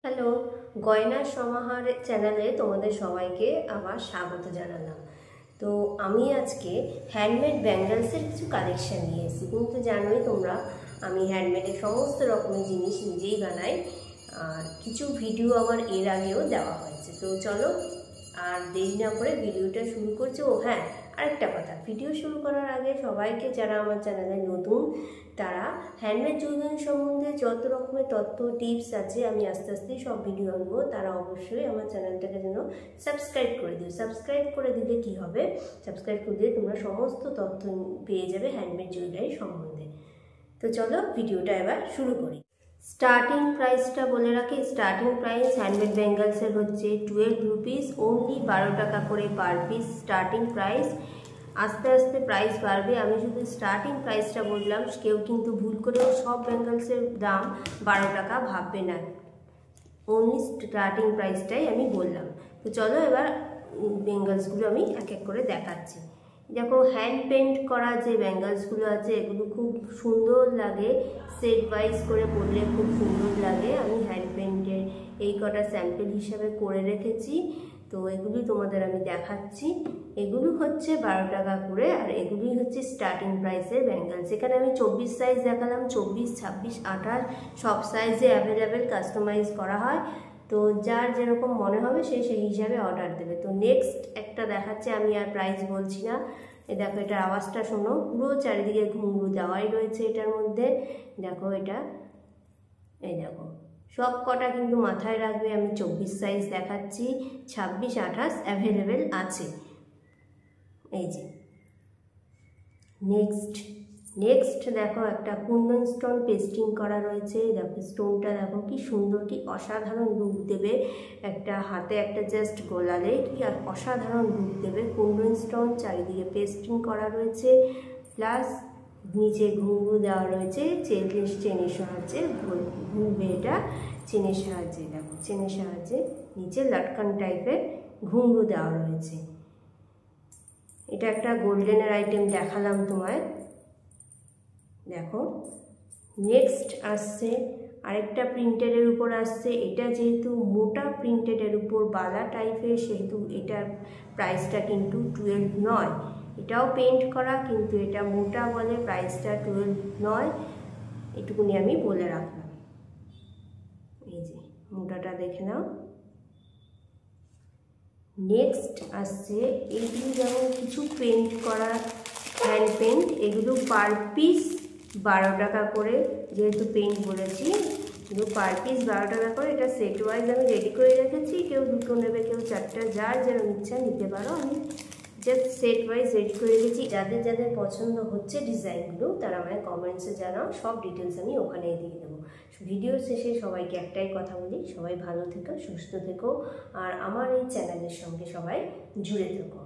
Hello, গয়নার সমাহার চ্যানেলে তোমাদের সবাইকে আবার স্বাগত জানালাম। তো আমি আজকে হ্যান্ডমেড ব্যাঙ্গেলসের কিছু কালেকশান নিয়ে এসেছি। কিন্তু জানোই তোমরা, আমি হ্যান্ডমেডের সমস্ত রকমের জিনিস নিজেই বানাই, আর কিছু ভিডিও আমার এর আগেও দেওয়া হয়েছে। তো চলো আর দেরি না করে ভিডিওটা শুরু করছি। ও হ্যাঁ, আরেকটা কথা, ভিডিও শুরু করার আগে সবাইকে, যারা আমার চ্যানেলে নতুন, তারা হ্যান্ডমেড জুয়েলারি সম্বন্ধে যত রকমের তথ্য টিপস আছে, আমি আস্তে আস্তে সব ভিডিও আনবো, তারা অবশ্যই আমার চ্যানেলটাকে যেন সাবস্ক্রাইব করে দিও। সাবস্ক্রাইব করে দিলে কি হবে, সাবস্ক্রাইব করে দিলে তোমরা সমস্ত তথ্য পেয়ে যাবে হ্যান্ডমেড জুয়েলারি সম্বন্ধে। তো চলো ভিডিওটা এবার শুরু করি। স্টার্টিং প্রাইসটা বলে রাখি। স্টার্টিং প্রাইস হ্যান্ডমেড ব্যাঙ্গেলসের হচ্ছে 12 রুপিস, অনলি 12 টাকা করে পার পিস স্টার্টিং প্রাইস। আস্তে আস্তে প্রাইস বাড়বে। আমি শুধু স্টার্টিং প্রাইসটা বললাম, কেউ কিন্তু ভুল করেও সব ব্যাঙ্গেলসের দাম 12 টাকা ভাববে না, অনলি স্টার্টিং প্রাইসটাই আমি বললাম। তো চলো এবার ব্যাঙ্গেলসগুলো আমি এক এক করে দেখাচ্ছি। দেখো, হ্যান্ড পেন্ট করা যে ব্যাঙ্গেলসগুলো আছে, এগুলো খুব সুন্দর লাগে, সেট ওয়াইজ করে পরলে খুব সুন্দর লাগে। আমি হ্যান্ড পেন্টের এই কটা স্যাম্পল হিসাবে করে রেখেছি, তো এগুলি তোমাদের আমি দেখাচ্ছি। এগুলো হচ্ছে 12 টাকা করে, আর এগুলি হচ্ছে স্টার্টিং প্রাইসের ব্যাঙ্গেলস। এখানে আমি 24 সাইজ দেখালাম, 24, 26, 28 সব সাইজে অ্যাভেলেবেল, কাস্টমাইজ করা হয়। তো যার যেরকম মনে হবে সে সেই হিসাবে অর্ডার দেবে। তো নেক্সট একটা দেখাচ্ছে, আমি আর প্রাইস বলছি না। দেখো, এটার আওয়াজটা শোনো, পুরো চারিদিকে ঘুঙরু দেওয়াই রয়েছে এটার মধ্যে। দেখো এটা, এই দেখো, সব কটা কিন্তু মাথায় রাখবে। আমি 24 সাইজ দেখাচ্ছি, 26, 28 অ্যাভেলেবেল আছে। এই যে নেক্সট দেখো, একটা কুন্দন স্টোন পেস্টিং করা রয়েছে। দেখো স্টোনটা দেখো কি সুন্দর, কি অসাধারণ লুক দেবে। একটা হাতে একটা জাস্ট গোলালে কি আর অসাধারণ লুক দেবে। কুন্দন স্টোন চারিদিকে পেস্টিং করা রয়েছে, প্লাস নিচে ঘুঙরু দেওয়া রয়েছে, চেনের সাহায্যে ঘুরবে এটা, চেনের সাহায্যে। দেখো চেনের সাহায্যে নিচে লটকান টাইপের ঘুঙরু দেওয়া রয়েছে। এটা একটা গোল্ডেনের আইটেম দেখালাম তোমায়। দেখো নেক্সট আসছে আরেকটা প্রিন্টেডের উপর আসছে। এটা যেহেতু মোটা প্রিন্টেডের উপর বালা টাইপের, সেহেতু এটার প্রাইসটা কিন্তু 12 নয়। এটাও পেন্ট করা, কিন্তু এটা মোটা বলে প্রাইসটা 12 নয়, এটুকুনি আমি বলে রাখলাম। এই যে মোটাটা দেখে নাও। নেক্সট আসছে এইগুলো, যেমন কিছু পেন্ট করা হ্যান্ড পেন্ট, এগুলো পার পিস 12 টাকা করে, যেহেতু পেন্ট বলেছি, এগুলো পার পিস 12 টাকা করে। এটা সেট ওয়াইজ আমি রেডি করে রেখেছি, কেউ দুটো নেবে, কেউ চারটা, যার যেরকম ইচ্ছা নিতে পারো। আমি জাস্ট সেট ওয়াইজ রেডি করে রেখেছি। যাদের যাদের পছন্দ হচ্ছে ডিজাইনগুলো, তারা আমায় কমেন্টসে জানাও, সব ডিটেলস আমি ওখানেই দিয়ে দেবো। ভিডিও শেষে সবাইকে একটাই কথা বলি, সবাই ভালো থেকো, সুস্থ থেকো, আর আমার এই চ্যানেলের সঙ্গে সবাই জুড়ে থেকো।